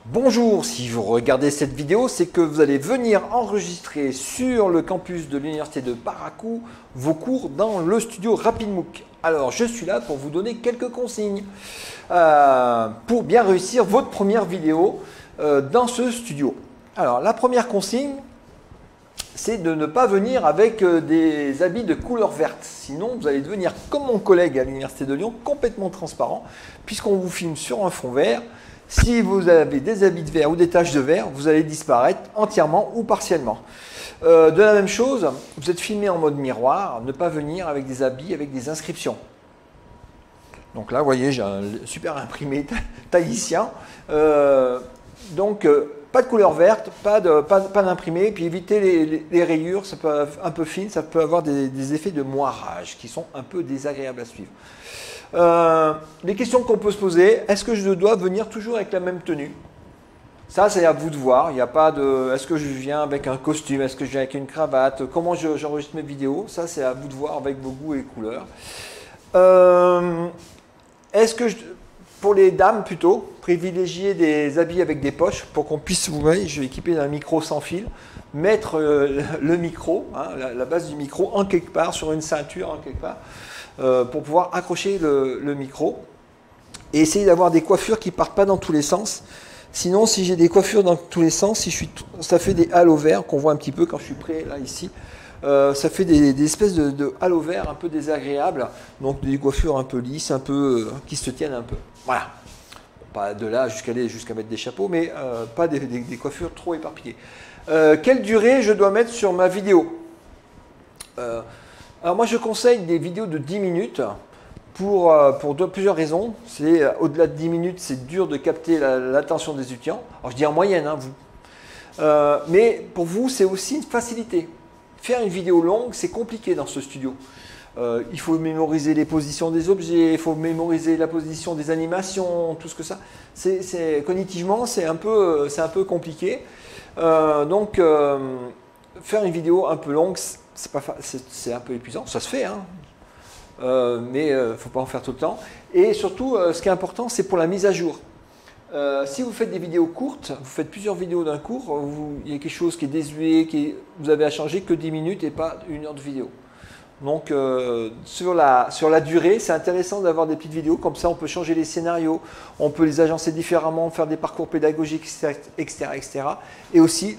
Bonjour, si vous regardez cette vidéo, c'est que vous allez venir enregistrer sur le campus de l'université de Parakou vos cours dans le studio RapidMOOC. Alors, je suis là pour vous donner quelques consignes pour bien réussir votre première vidéo dans ce studio. Alors, la première consigne, c'est de ne pas venir avec des habits de couleur verte. Sinon, vous allez devenir comme mon collègue à l'université de Lyon, complètement transparent, puisqu'on vous filme sur un fond vert. Si vous avez des habits de vert ou des taches de vert, vous allez disparaître entièrement ou partiellement. De la même chose, vous êtes filmé en mode miroir, ne pas venir avec des habits avec des inscriptions. Donc là, vous voyez, j'ai un super imprimé tahitien. Pas de couleur verte, pas d'imprimé, puis éviter les rayures, ça peut être un peu fine, ça peut avoir des effets de moirage qui sont un peu désagréables à suivre. Les questions qu'on peut se poser, est-ce que je dois venir toujours avec la même tenue? Ça, c'est à vous de voir. Il n'y a pas de est-ce que je viens avec un costume, est-ce que je viens avec une cravate, comment j'enregistre mes vidéos? Ça, c'est à vous de voir avec vos goûts et couleurs. Est-ce que pour les dames plutôt, privilégier des habits avec des poches pour qu'on puisse, vous voyez, je vais équiper d'un micro sans fil, mettre le micro, hein, la base du micro en quelque part, sur une ceinture en quelque part, pour pouvoir accrocher le micro et essayer d'avoir des coiffures qui ne partent pas dans tous les sens. Sinon, si j'ai des coiffures dans tous les sens, ça fait des halos verts qu'on voit un petit peu quand je suis prêt là ici. Ça fait des espèces de halos verts un peu désagréables, donc des coiffures un peu lisses, un peu qui se tiennent un peu. Voilà. Pas de là jusqu'à mettre des chapeaux, mais pas des coiffures trop éparpillées. Quelle durée je dois mettre sur ma vidéo? Alors moi je conseille des vidéos de 10 minutes pour plusieurs raisons. Au-delà de 10 minutes, c'est dur de capter l'attention des étudiants. Alors je dis en moyenne, hein, vous. Mais pour vous, c'est aussi une facilité. Faire une vidéo longue, c'est compliqué dans ce studio. Il faut mémoriser les positions des objets, il faut mémoriser la position des animations, tout ce que ça. Cognitivement, c'est un peu compliqué. Faire une vidéo un peu longue, c'est un peu épuisant. Ça se fait, hein, mais il ne faut pas en faire tout le temps. Et surtout, ce qui est important, c'est pour la mise à jour. Si vous faites des vidéos courtes, vous faites plusieurs vidéos d'un cours, il y a quelque chose qui est désuet, vous avez à changer que 10 minutes et pas 1 heure de vidéo. Donc sur la durée, c'est intéressant d'avoir des petites vidéos, comme ça on peut changer les scénarios, on peut les agencer différemment, faire des parcours pédagogiques, etc. Et aussi,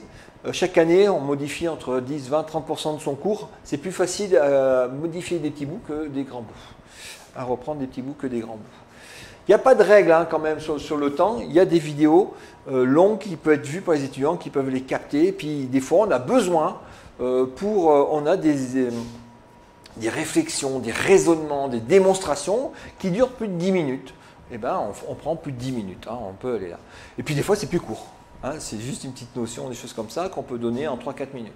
chaque année, on modifie entre 10, 20, 30% de son cours. C'est plus facile à modifier des petits bouts que des grands bouts, à reprendre des petits bouts que des grands bouts. Il n'y a pas de règle hein, quand même sur le temps. Il y a des vidéos longues qui peuvent être vues par les étudiants, qui peuvent les capter. Puis des fois, on a besoin on a des réflexions, des raisonnements, des démonstrations qui durent plus de 10 minutes. Eh bien, on prend plus de 10 minutes. Hein, on peut aller là. Et puis des fois, c'est plus court. Hein, c'est juste une petite notion, des choses comme ça qu'on peut donner en 3-4 minutes.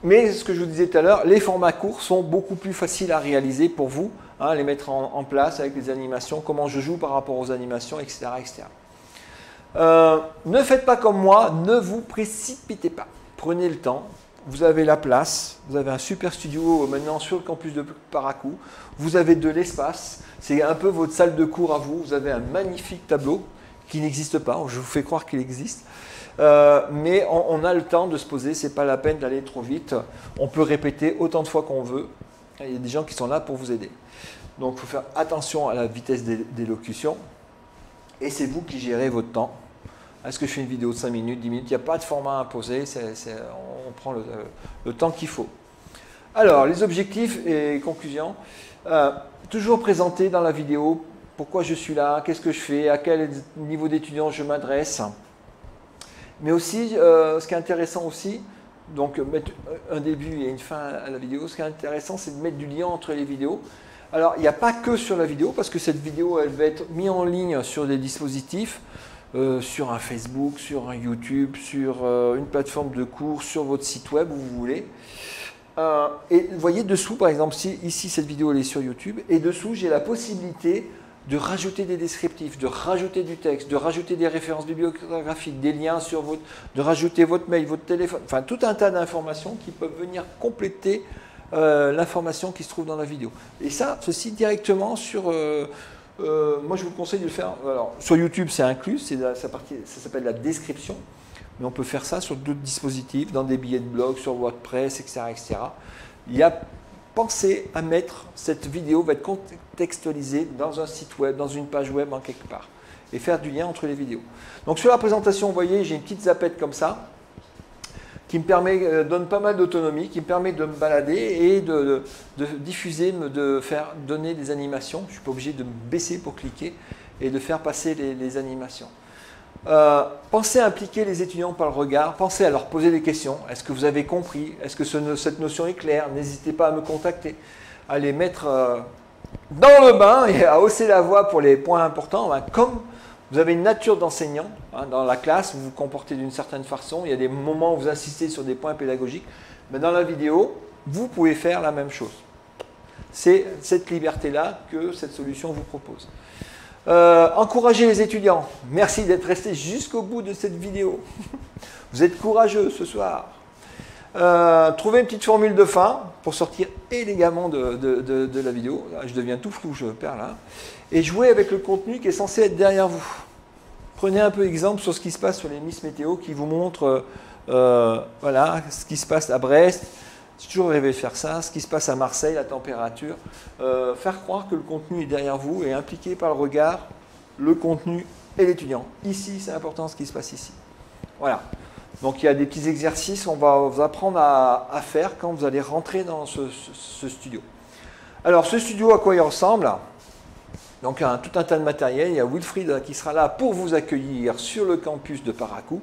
Mais ce que je vous disais tout à l'heure, les formats courts sont beaucoup plus faciles à réaliser pour vous, hein, les mettre en place avec les animations, comment je joue par rapport aux animations, etc. Ne faites pas comme moi, ne vous précipitez pas. Prenez le temps, vous avez la place, vous avez un super studio maintenant sur le campus de Parakou, vous avez de l'espace, c'est un peu votre salle de cours à vous, vous avez un magnifique tableau qui n'existe pas, je vous fais croire qu'il existe. Mais on a le temps de se poser, c'est pas la peine d'aller trop vite. On peut répéter autant de fois qu'on veut. Il y a des gens qui sont là pour vous aider. Donc il faut faire attention à la vitesse d'élocution. Et c'est vous qui gérez votre temps. Est-ce que je fais une vidéo de 5 minutes, 10 minutes? Il n'y a pas de format imposé, on prend le temps qu'il faut. Alors, les objectifs et conclusions. Toujours présenter dans la vidéo pourquoi je suis là, qu'est-ce que je fais, à quel niveau d'étudiant je m'adresse. Mais aussi, ce qui est intéressant aussi, donc mettre un début et une fin à la vidéo, ce qui est intéressant, c'est de mettre du lien entre les vidéos. Alors, il n'y a pas que sur la vidéo, parce que cette vidéo, elle va être mise en ligne sur des dispositifs, sur un Facebook, sur un YouTube, sur une plateforme de cours, sur votre site web, où vous voulez. Et vous voyez dessous, par exemple, ici, cette vidéo, elle est sur YouTube, et dessous, j'ai la possibilité de rajouter des descriptifs, de rajouter du texte, de rajouter des références bibliographiques, des liens de rajouter votre mail, votre téléphone, enfin tout un tas d'informations qui peuvent venir compléter l'information qui se trouve dans la vidéo. Et ça, ceci directement sur moi, je vous conseille de le faire. Alors, sur YouTube, c'est inclus, ça s'appelle la description. Mais on peut faire ça sur d'autres dispositifs, dans des billets de blog, sur WordPress, etc., etc. Pensez à mettre cette vidéo, va être contextualisée dans un site web, dans une page web en quelque part. Et faire du lien entre les vidéos. Donc sur la présentation, vous voyez, j'ai une petite zapette comme ça, qui me donne pas mal d'autonomie, qui me permet de me balader et de diffuser, de faire donner des animations. Je ne suis pas obligé de me baisser pour cliquer et de faire passer les animations. Pensez à impliquer les étudiants par le regard, pensez à leur poser des questions. Est-ce que vous avez compris? Est-ce que cette notion est claire? N'hésitez pas à me contacter, à les mettre dans le bain et à hausser la voix pour les points importants. Comme vous avez une nature d'enseignant, dans la classe, vous vous comportez d'une certaine façon, il y a des moments où vous insistez sur des points pédagogiques, mais dans la vidéo, vous pouvez faire la même chose. C'est cette liberté-là que cette solution vous propose. Encouragez les étudiants. Merci d'être resté jusqu'au bout de cette vidéo. Vous êtes courageux ce soir. Trouvez une petite formule de fin pour sortir élégamment de la vidéo. Là, je deviens tout flou, je perds là. Et jouez avec le contenu qui est censé être derrière vous. Prenez un peu exemple sur ce qui se passe sur les Miss Météo qui vous montrent voilà, ce qui se passe à Brest. J'ai toujours rêvé de faire ça, ce qui se passe à Marseille, la température. Faire croire que le contenu est derrière vous et impliqué par le regard, le contenu et l'étudiant. Ici, c'est important ce qui se passe ici. Voilà. Donc il y a des petits exercices qu'on va vous apprendre à faire quand vous allez rentrer dans ce studio. Alors ce studio, à quoi il ressemble? Donc tout un tas de matériel. Il y a Wilfried qui sera là pour vous accueillir sur le campus de Parakou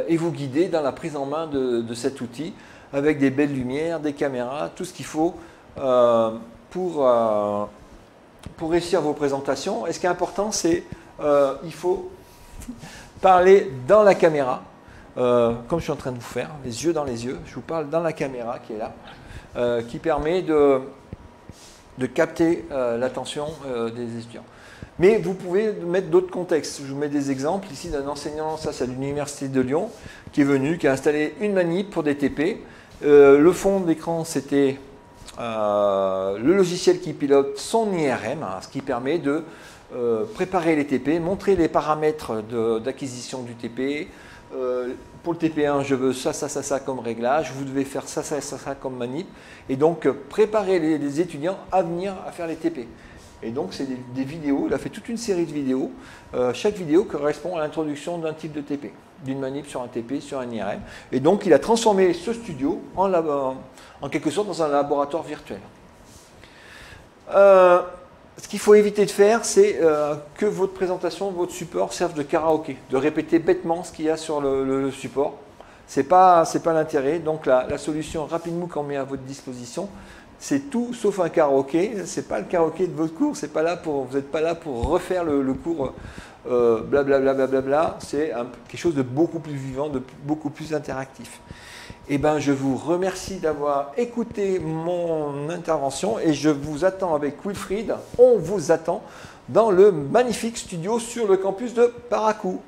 et vous guider dans la prise en main de cet outil avec des belles lumières, des caméras, tout ce qu'il faut pour réussir vos présentations. Et ce qui est important, c'est il faut parler dans la caméra. Comme je suis en train de vous faire, les yeux dans les yeux, je vous parle dans la caméra qui est là, qui permet de capter l'attention des étudiants. Mais vous pouvez mettre d'autres contextes. Je vous mets des exemples ici d'un enseignant, ça c'est à l'Université de Lyon, qui est venu, qui a installé une manip pour des TP. Le fond de l'écran, c'était le logiciel qui pilote son IRM, hein, ce qui permet de préparer les TP, montrer les paramètres d'acquisition du TP. Pour le TP1, je veux ça comme réglage, vous devez faire ça comme manip, et donc préparer les étudiants à venir à faire les TP. Et donc c'est des vidéos, il a fait toute une série de vidéos, chaque vidéo correspond à l'introduction d'un type de TP, d'une manip sur un TP, sur un IRM, et donc il a transformé ce studio en quelque sorte dans un laboratoire virtuel. Ce qu'il faut éviter de faire, c'est que votre présentation, votre support serve de karaoké, de répéter bêtement ce qu'il y a sur le support. Ce n'est pas l'intérêt. Donc la solution RapidMOOC qu'on met à votre disposition, c'est tout sauf un karaoké. Ce n'est pas le karaoké de votre cours, vous n'êtes pas là pour refaire le cours blablabla. C'est quelque chose de beaucoup plus vivant, de beaucoup plus interactif. Eh bien, je vous remercie d'avoir écouté mon intervention et je vous attends avec Wilfried. On vous attend dans le magnifique studio sur le campus de Parakou.